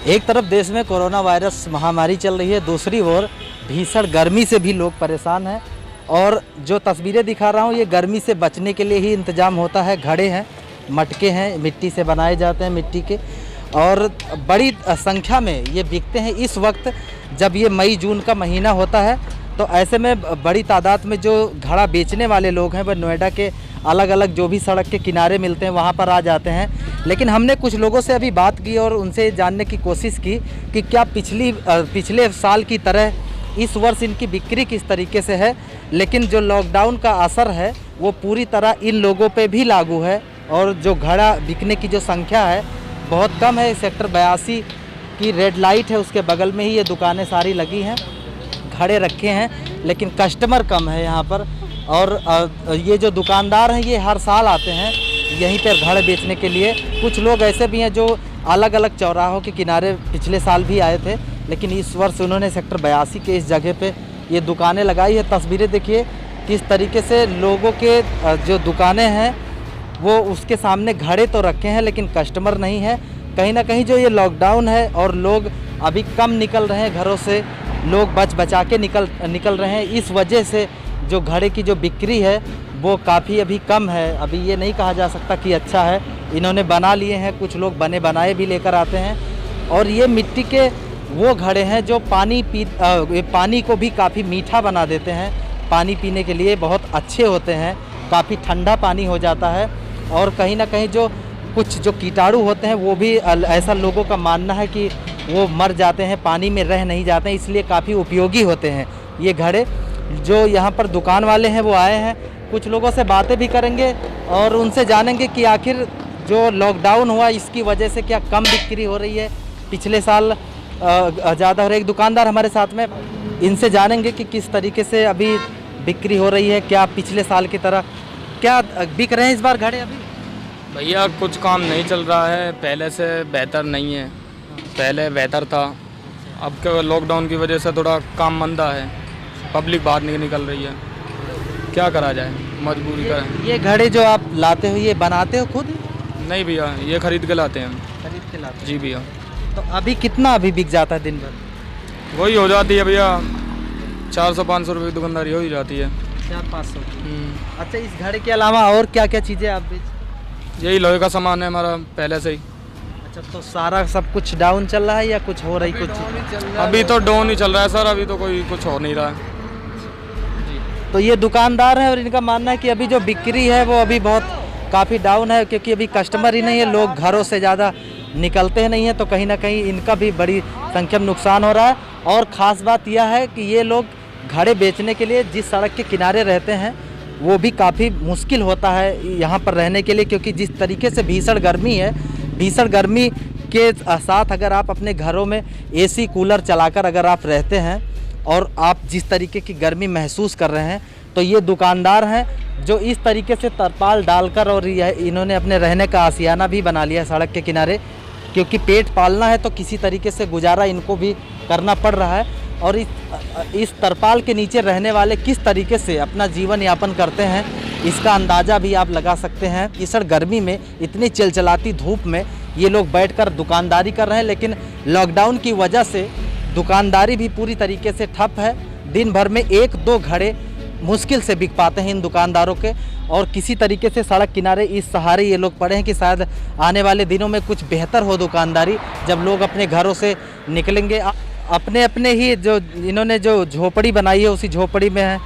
एक तरफ देश में कोरोना वायरस महामारी चल रही है, दूसरी ओर भीषण गर्मी से भी लोग परेशान हैं। और जो तस्वीरें दिखा रहा हूँ ये गर्मी से बचने के लिए ही इंतज़ाम होता है। घड़े हैं, मटके हैं, मिट्टी से बनाए जाते हैं मिट्टी के, और बड़ी संख्या में ये बिकते हैं इस वक्त जब ये मई जून का महीना होता है। तो ऐसे में बड़ी तादाद में जो घड़ा बेचने वाले लोग हैं वह नोएडा के अलग अलग जो भी सड़क के किनारे मिलते हैं वहाँ पर आ जाते हैं। लेकिन हमने कुछ लोगों से अभी बात की और उनसे जानने की कोशिश की कि क्या पिछले साल की तरह इस वर्ष इनकी बिक्री किस तरीके से है। लेकिन जो लॉकडाउन का असर है वो पूरी तरह इन लोगों पे भी लागू है और जो घड़ा बिकने की जो संख्या है बहुत कम है। सेक्टर 82 की रेड लाइट है, उसके बगल में ही ये दुकानें सारी लगी हैं, घड़े रखे हैं, लेकिन कस्टमर कम है यहाँ पर। और ये जो दुकानदार हैं ये हर साल आते हैं यहीं पर घड़े बेचने के लिए। कुछ लोग ऐसे भी हैं जो अलग अलग चौराहों के किनारे पिछले साल भी आए थे, लेकिन इस वर्ष उन्होंने सेक्टर 82 के इस जगह पे ये दुकानें लगाई है। तस्वीरें देखिए किस तरीके से लोगों के जो दुकानें हैं वो उसके सामने घड़े तो रखे हैं लेकिन कस्टमर नहीं है। कहीं ना कहीं जो ये लॉकडाउन है और लोग अभी कम निकल रहे हैं घरों से, लोग बचा के निकल रहे हैं, इस वजह से जो घड़े की जो बिक्री है वो काफ़ी अभी कम है। अभी ये नहीं कहा जा सकता कि अच्छा है। इन्होंने बना लिए हैं, कुछ लोग बने बनाए भी लेकर आते हैं। और ये मिट्टी के वो घड़े हैं जो पानी को भी काफ़ी मीठा बना देते हैं। पानी पीने के लिए बहुत अच्छे होते हैं, काफ़ी ठंडा पानी हो जाता है। और कहीं ना कहीं जो कुछ जो कीटाणु होते हैं वो भी ऐसा लोगों का मानना है कि वो मर जाते हैं, पानी में रह नहीं जाते हैं, इसलिए काफ़ी उपयोगी होते हैं ये घड़े। जो यहाँ पर दुकान वाले हैं वो आए हैं, कुछ लोगों से बातें भी करेंगे और उनसे जानेंगे कि आखिर जो लॉकडाउन हुआ इसकी वजह से क्या कम बिक्री हो रही है, पिछले साल ज़्यादा हो रही है। एक दुकानदार हमारे साथ में, इनसे जानेंगे कि किस तरीके से अभी बिक्री हो रही है, क्या पिछले साल की तरह क्या बिक रहे हैं इस बार घड़े अभी? भैया कुछ काम नहीं चल रहा है, पहले से बेहतर नहीं है। पहले बेहतर था, अब के लॉकडाउन की वजह से थोड़ा काम मंदा है, पब्लिक बाहर नहीं निकल रही है, क्या करा जाए, मजबूरी का है। ये घड़े जो आप लाते हो ये बनाते हो खुद? नहीं भैया, ये खरीद के लाते हैं। खरीद के लाते जी भैया। तो अभी कितना अभी बिक जाता है दिन भर? वही हो जाती है भैया, 400-500 रुपये की दुकानदारी हो ही जाती है। 400-500। अच्छा, इस घड़े के अलावा और क्या क्या चीज़ें आप यही लोहे का सामान है हमारा पहले से ही। अच्छा, तो सारा सब कुछ डाउन चल रहा है या कुछ हो रही कुछ? अभी तो डाउन ही चल रहा है सर, अभी तो कोई कुछ हो नहीं रहा है। तो ये दुकानदार हैं और इनका मानना है कि अभी जो बिक्री है वो अभी बहुत काफ़ी डाउन है, क्योंकि अभी कस्टमर ही नहीं है, लोग घरों से ज़्यादा निकलते नहीं हैं। तो कहीं ना कहीं इनका भी बड़ी संख्या में नुकसान हो रहा है। और ख़ास बात यह है कि ये लोग घड़े बेचने के लिए जिस सड़क के किनारे रहते हैं वो भी काफ़ी मुश्किल होता है यहाँ पर रहने के लिए, क्योंकि जिस तरीके से भीषण गर्मी है, भीषण गर्मी के साथ अगर आप अपने घरों में एसी कूलर चलाकर अगर आप रहते हैं और आप जिस तरीके की गर्मी महसूस कर रहे हैं, तो ये दुकानदार हैं जो इस तरीके से तरपाल डालकर और इन्होंने अपने रहने का आशियाना भी बना लिया सड़क के किनारे, क्योंकि पेट पालना है तो किसी तरीके से गुजारा इनको भी करना पड़ रहा है। और इस तरपाल के नीचे रहने वाले किस तरीके से अपना जीवन यापन करते हैं इसका अंदाज़ा भी आप लगा सकते हैं। भीषण गर्मी में, इतनी चिलचिलाती धूप में ये लोग बैठकर दुकानदारी कर रहे हैं, लेकिन लॉकडाउन की वजह से दुकानदारी भी पूरी तरीके से ठप है। दिन भर में 1-2 घड़े मुश्किल से बिक पाते हैं इन दुकानदारों के। और किसी तरीके से सड़क किनारे इस सहारे ये लोग पड़े हैं कि शायद आने वाले दिनों में कुछ बेहतर हो दुकानदारी, जब लोग अपने घरों से निकलेंगे। अपने अपने ही जो इन्होंने जो झोपड़ी बनाई है उसी झोपड़ी में है।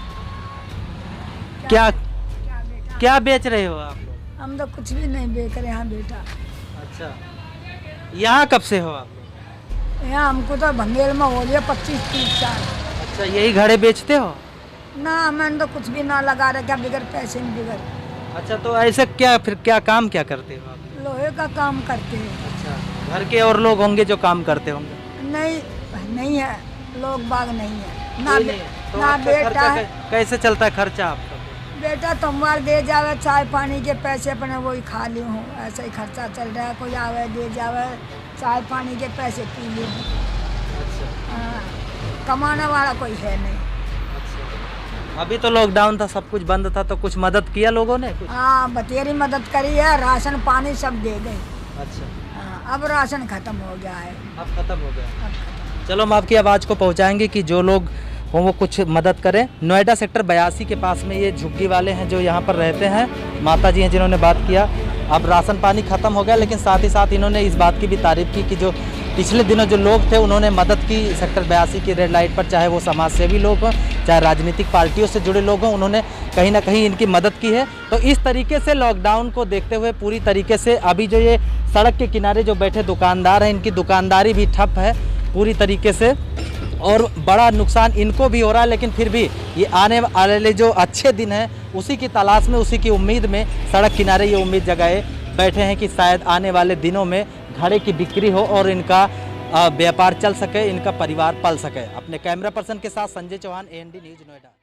क्या बेच रहे हो आप? हम तो कुछ भी नहीं बेच रहे हैं बेटा। अच्छा, यहाँ कब से हो आप? यहाँ हमको तो भंगेल में हो गया 25-30 साल। अच्छा, यही घड़े बेचते हो? ना, मैंने तो कुछ भी ना लगा रखा बगैर पैसे में बगैर। अच्छा, तो ऐसे क्या काम करते हो आप? लोहे का काम करते हैं। अच्छा, घर के और लोग होंगे जो काम करते होंगे? नहीं है, लोग बाग नहीं है ना। तो ना बेटा है। कैसे चलता है खर्चा आपका? बेटा तुम्हारे दे जावे चाय पानी के पैसे अपने वही खा ली हूँ, ऐसा ही खर्चा चल रहा है। कोई आवे दे जावे चाय पानी के पैसे पी ली हूँ। अच्छा, कमाने वाला कोई है नहीं। अच्छा, अभी तो लॉकडाउन था, सब कुछ बंद था, तो कुछ मदद किया लोगों ने? हाँ, बतेरी मदद करी है, राशन पानी सब दे गए। अच्छा, हाँ, अब राशन खत्म हो गया है। अब खत्म हो गया। अब खत्म। चलो हम आपकी आवाज़ को पहुंचाएंगे कि जो लोग हों वो कुछ मदद करें। नोएडा सेक्टर 82 के पास में ये झुग्गी वाले हैं जो यहाँ पर रहते हैं, माता जी हैं जिन्होंने बात किया। अब राशन पानी ख़त्म हो गया, लेकिन साथ ही साथ इन्होंने इस बात की भी तारीफ़ की कि जो पिछले दिनों जो लोग थे उन्होंने मदद की सेक्टर 82 की रेड लाइट पर, चाहे वो समाज सेवी लोग हों, चाहे राजनीतिक पार्टियों से जुड़े लोग हों, उन्होंने कहीं ना कहीं इनकी मदद की है। तो इस तरीके से लॉकडाउन को देखते हुए पूरी तरीके से अभी जो ये सड़क के किनारे जो बैठे दुकानदार हैं, इनकी दुकानदारी भी ठप है पूरी तरीके से, और बड़ा नुकसान इनको भी हो रहा है। लेकिन फिर भी ये आने वाले जो अच्छे दिन हैं उसी की तलाश में, उसी की उम्मीद में सड़क किनारे ये उम्मीद जगाए बैठे हैं कि शायद आने वाले दिनों में घड़े की बिक्री हो और इनका व्यापार चल सके, इनका परिवार पल सके। अपने कैमरा पर्सन के साथ संजय चौहान, AND न्यूज़ नोएडा।